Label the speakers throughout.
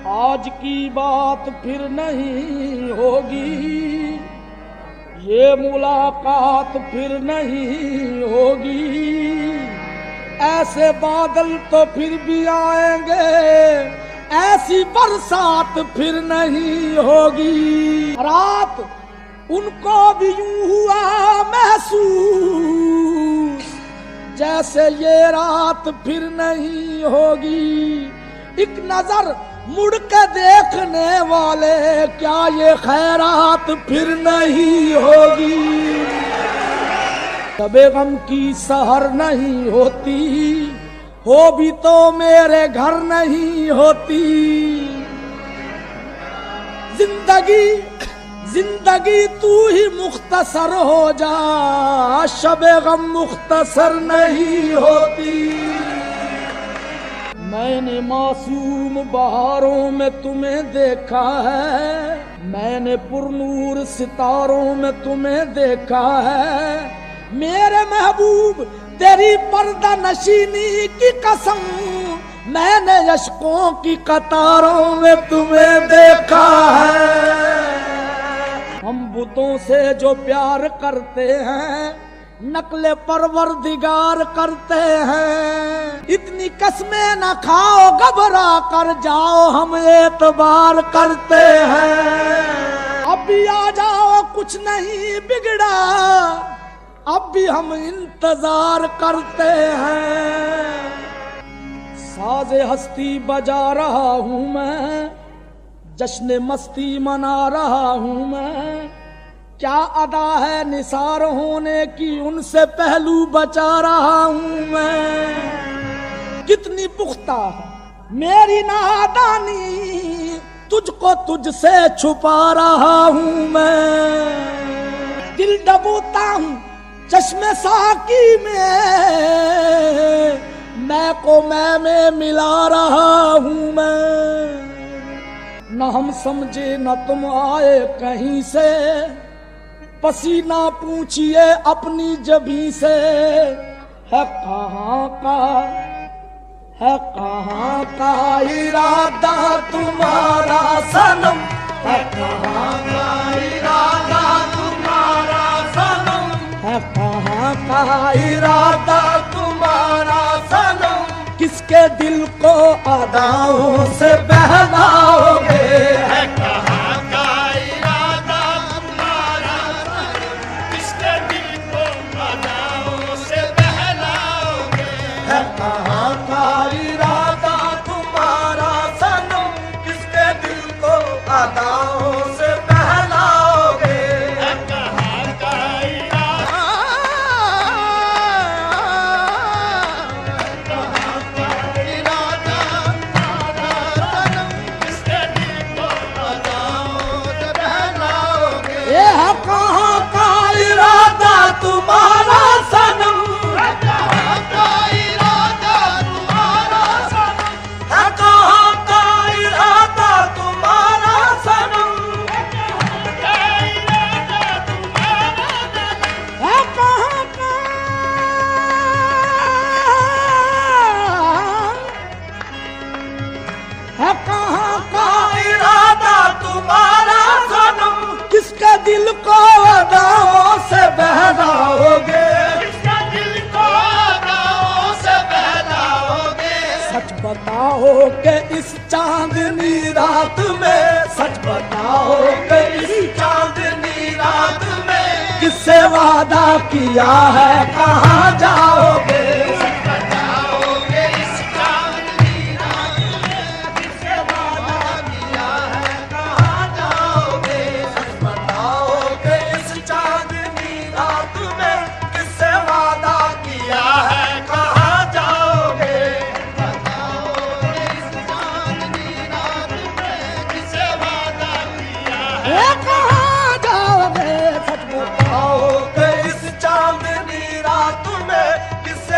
Speaker 1: आज की बात फिर नहीं होगी, ये मुलाकात फिर नहीं होगी। ऐसे बादल तो फिर भी आएंगे, ऐसी बरसात फिर नहीं होगी। रात उनको भी यूं हुआ महसूस, जैसे ये रात फिर नहीं होगी। एक नजर मुड़ के देखने वाले, क्या ये खैरात फिर नहीं होगी। कभी गम की सहर नहीं होती, हो भी तो मेरे घर नहीं होती। जिंदगी तू ही मुख्तसर हो जा, शबे गम मुख्तसर नहीं होती। मैंने मासूम बहारों में तुम्हें देखा है, मैंने पुरनूर सितारों में तुम्हें देखा है। मेरे महबूब तेरी पर्दा नशीनी की कसम, मैंने अश्कों की कतारों में तुम्हें देखा है। हम बुतों से जो प्यार करते हैं, नकले परवरदिगार करते हैं। इतनी कसमें न खाओ, घबरा कर जाओ, हम एतबार करते हैं। अब भी आ जाओ, कुछ नहीं बिगड़ा, अब भी हम इंतजार करते हैं। साज़े हस्ती बजा रहा हूँ मैं, जश्न मस्ती मना रहा हूँ मैं। क्या अदा है निसार होने की, उनसे पहलू बचा रहा हूँ मैं। कितनी पुख्ता है मेरी नादानी, तुझको तुझसे छुपा रहा हूँ मैं। दिल डबोता हूँ चश्मे साकी में, मैं को मैं में मिला रहा हूँ मैं। न हम समझे न तुम आए कहीं से, पसीना पूछिए अपनी जबी से। है कहाँ का इरादा तुम्हारा सनम, है कहाँ का इरादा तुम्हारा सनम, है कहाँ का इरादा तुम्हारा सनम। किसके दिल को अदाओं से बहलाओगे, है कहाँ का इरादा तुम्हारा सनम। किसके दिल को अदाओं से बहलाओगे, है कहाँ का इरादा तुम्हारा सनम। किसके दिल को अदाओं से बहलाओगे, है कहाँ का इरादा। तुम्हारा सनम, है कहाँ का इरादा तुम्हारा सनम, है कहाँ का इरादा तुम्हारा सनम, है कहाँ का इरादा तुम्हारा सनम, है कहाँ का। है कहाँ का इरादा तुम्हारा सनम। किसका दिल को अदाओं से बहलाओगे, किसका दिल को अदाओं से बहलाओगे। सच बताओ कि इस चांदनी रात में, सच बताओ कि इस चांदनी रात में किससे वादा किया है, कहाँ जाओगे। कहाँ जाओगे, इस चांदनी रात में किससे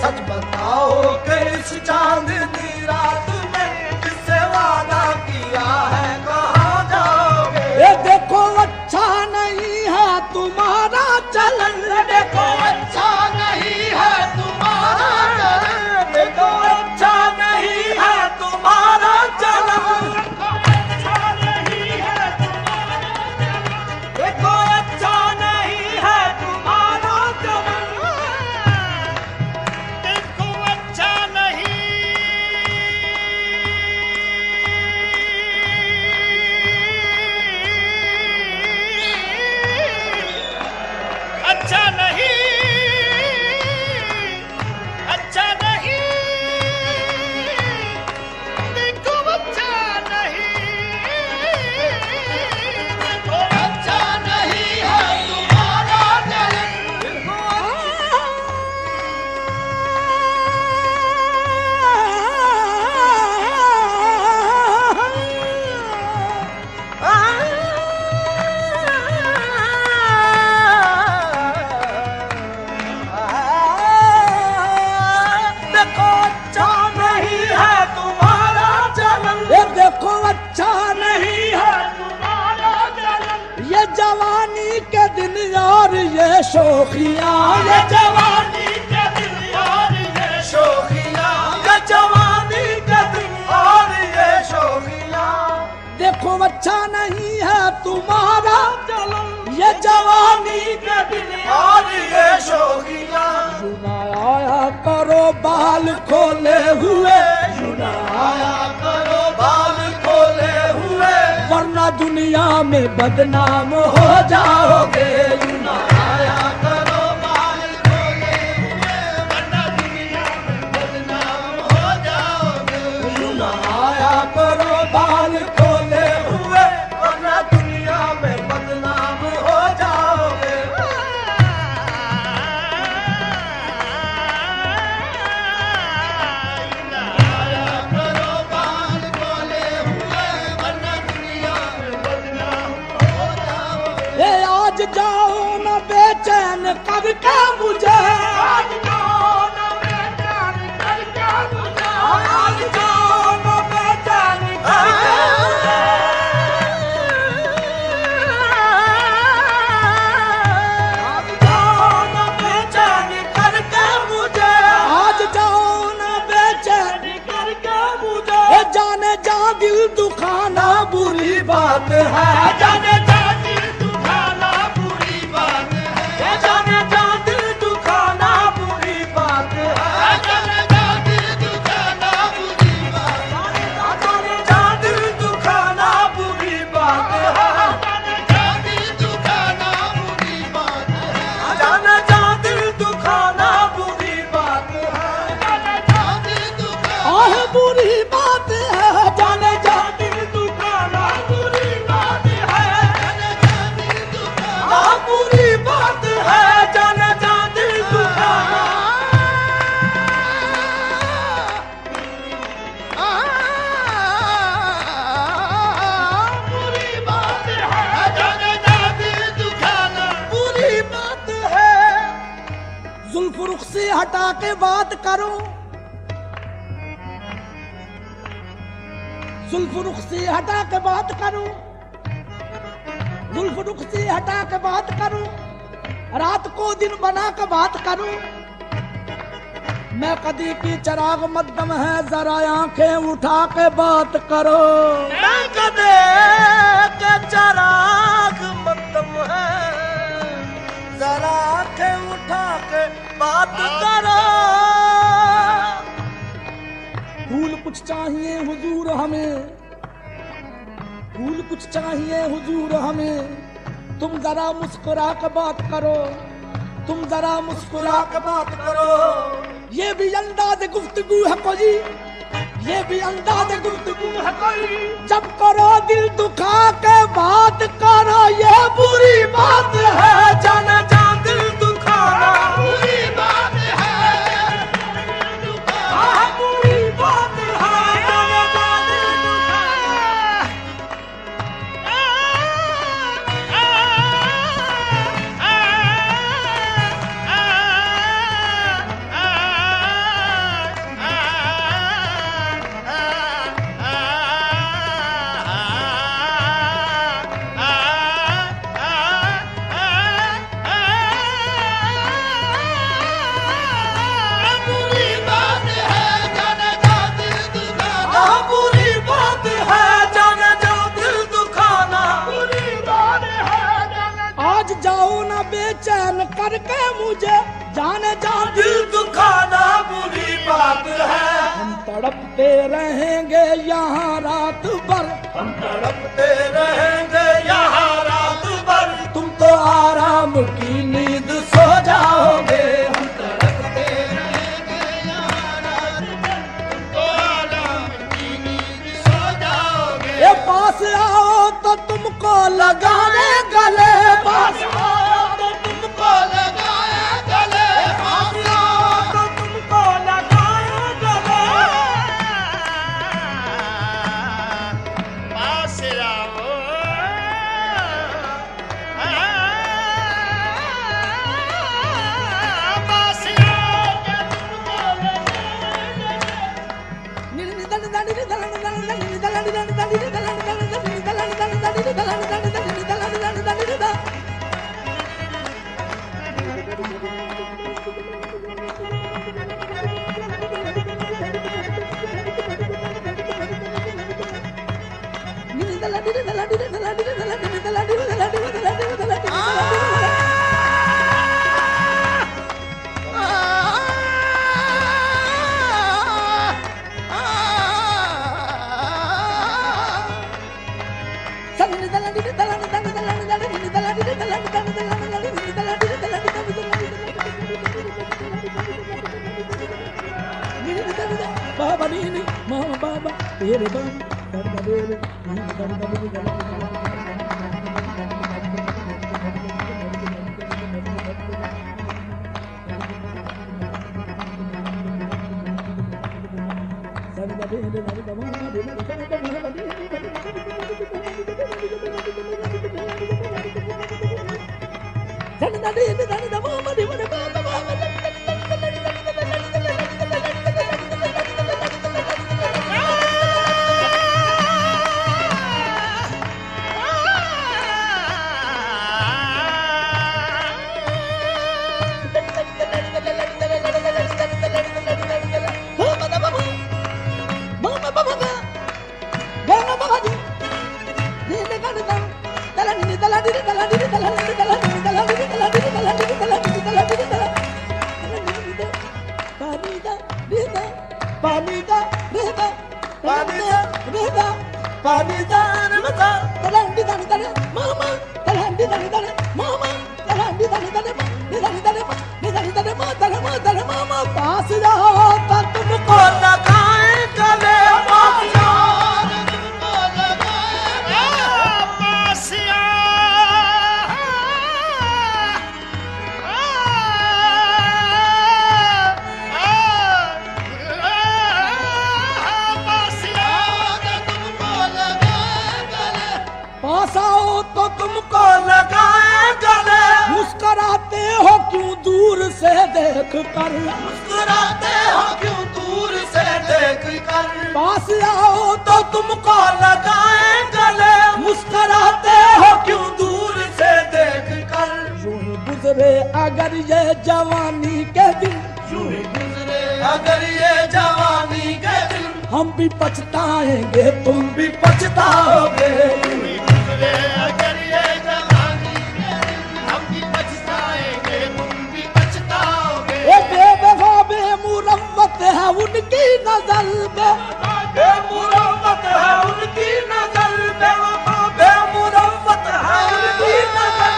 Speaker 2: सच बताओ कि इस चांदनी रात में जिससे वादा किया है कहाँ जाओगे?
Speaker 1: ये देखो अच्छा नहीं है तुम्हारा चलन,
Speaker 2: देखो अच्छा नहीं है तुम्हारा चलन, देखो अच्छा नहीं है तुम्हारा चलन, देखो अच्छा नहीं है तुम्हारा चलन,
Speaker 3: देखो अच्छा नहीं, अच्छा नहीं, अच्छा नहीं, देखो अच्छा नहीं, देखो
Speaker 2: अच्छा नहीं है तुम्हारा चलन, देखो देखो अच्छा नहीं है तुम्हारा चलन,
Speaker 1: ये देखो अच्छा नहीं है
Speaker 2: तुम्हारा चलन,
Speaker 1: ये जवानी के दिन और ये शोखियां,
Speaker 2: ये जवानी के दिन और ये शोखियां, ये जवानी के दिन और ये शोखियां,
Speaker 1: देखो अच्छा नहीं है तुम्हारा
Speaker 2: चलन,
Speaker 1: ये जवानी
Speaker 2: के दिन और ये शोखियां,
Speaker 1: आया करो बाल खोले हुए,
Speaker 2: आया करो बाल खोले हुए,
Speaker 1: वरना दुनिया में बदनाम हो जाओगे।
Speaker 2: आया करो बाल खोले हुए, वरना दुनिया में बदनाम हो जाओगे। आया करो बाल खोले हुए, वरना दुनिया में बदनाम हो जाओगे। आया करो बाल खोले हुए, वरना दुनिया में बदनाम हो जाओगे।
Speaker 1: ये आज जाओ न बेचैन करके मुझे,
Speaker 2: आज जाओ न बेचैन करके मुझे, आज जाओ न बेचैन करके मुझे, आज जाओ न बेचैन करके मुझे,
Speaker 1: आज जाओ न बेचैन
Speaker 2: करके मुझे,
Speaker 1: ये जाने जा दिल दुखाना बुरी बात है,
Speaker 2: जाने जा दिल दुखाना बुरी बात है, जाने जा दिल दुखाना बुरी बात है, जाने जा दिल दुखाना बुरी बात है, जाने जा दिल दुखाना बुरी बात है, जाने जा दिल दुखाना बुरी बात है, जाने जा दिल दुखाना बुरी बात है,
Speaker 1: आह बुरी बात है,
Speaker 2: जाने जा दिल दुखाना बुरी बात है, जाने जा दिल दुखाना बुरी बात है, जाने जा दिल दुखाना बुरी बात है, जाने जा दिल दुखाना बुरी बात है।
Speaker 1: जुल्फ रुख से हटा के बात करो, जुल्फ रुख से हटा के बात करो, जुल्फ रुख से हटा के बात करो, रात को दिन बना के बात करो। मैं कदी की चिराग मध्यम है, जरा आंखें उठा के बात करो।
Speaker 2: मैं कदे के चराग मध्यम है, जरा आंखें उठा के बात करो।
Speaker 1: फूल कुछ चाहिए हुजूर हमें, फूल कुछ चाहिए हुजूर हमें, तुम जरा मुस्कुरा के बात करो, तुम जरा मुस्कुरा के बात करो। ये भी अंदाज गुफ्तगू है कोई, ये भी अंदाज गुफ्तगू है कोई, जब करो दिल दुखा के बात करो, ये बुरी बात है,
Speaker 2: जाना जा दिल दुखाना बुरी बात है, बुरी बात है, जाना जा दिल
Speaker 1: बेचैन करके मुझे जाने जा
Speaker 2: दिल दुखाना बुरी बात है।
Speaker 1: हम तड़पते रहेंगे यहाँ रात भर,
Speaker 2: हम तड़पते रहेंगे यहाँ रात भर।
Speaker 1: तुम तो आराम की नींद सो जाओगे।
Speaker 2: हम तड़पते रहेंगे यहाँ रात भर। तुम तो आराम की नींद सो जाओगे।
Speaker 1: ये पास आओ तो तुमको लगाने गले, पास आओ तो तुमको
Speaker 2: लगाए गले, पास आओ तो तुमको लगाए गले।
Speaker 3: पास आओ, पास आओ के
Speaker 1: बाबा नी मामा बाबा तेरे बाबा तेरे पास जाओ तो तुमको
Speaker 2: लगाए गले, पास आओ तो तुमको लगाए गले।
Speaker 3: पास
Speaker 1: पास आओ तो तुमको
Speaker 2: लगाए गले।
Speaker 1: मुस्कुराते हो क्यों दूर से देख कर,
Speaker 2: मुस्कुराते हो क्यों दूर से देख कर।
Speaker 1: पास आओ तो तुमको
Speaker 2: लगाए गले।
Speaker 1: मुस्कुराते
Speaker 2: हो क्यों दूर से देख कर।
Speaker 1: यूं ही गुजरे अगर ये जवानी के दिन,
Speaker 2: यूं ही गुजरे अगर ये जवानी के दिन।
Speaker 1: हम भी पछताएंगे तुम भी पछताओगे।
Speaker 3: गुजरे अगर ये जवानी के दिन, हम भी पछताएंगे, तुम भी पछताओगे।
Speaker 1: ये बेवफा बेमुरव्वत है उनकी नजर में,
Speaker 2: बेमुरव्वत है उनकी नजर। बेवफा बेमुरव्वत है उनकी नजर।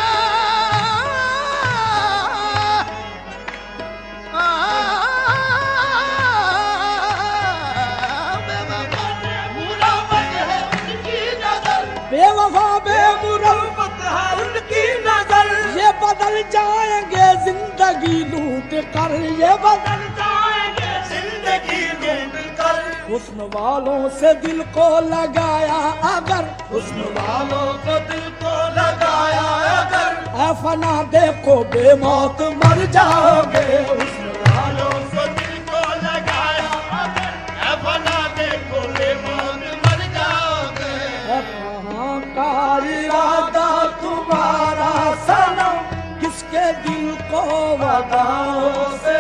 Speaker 1: बेवफा बेमुरव्वत
Speaker 2: है उनकी नजर।
Speaker 1: ये बदल जाएंगे जिंदगी लूट कर, ये बदल
Speaker 2: जाएंगे जिंदगी लूट कर।
Speaker 1: हुस्न वालों से दिल को लगाया अगर,
Speaker 2: हुस्न वालों को दिल को लगाया अगर।
Speaker 1: ऐ फना देखो बेमौत मर जाओगे।
Speaker 2: हुस्न वालों को दिल को लगाया अगर। ऐ फना देखो बेमौत मर जाओगे।
Speaker 1: ऐ कहाँ का इरादा तुम्हारा सनम, किसके दिल को वदाओं से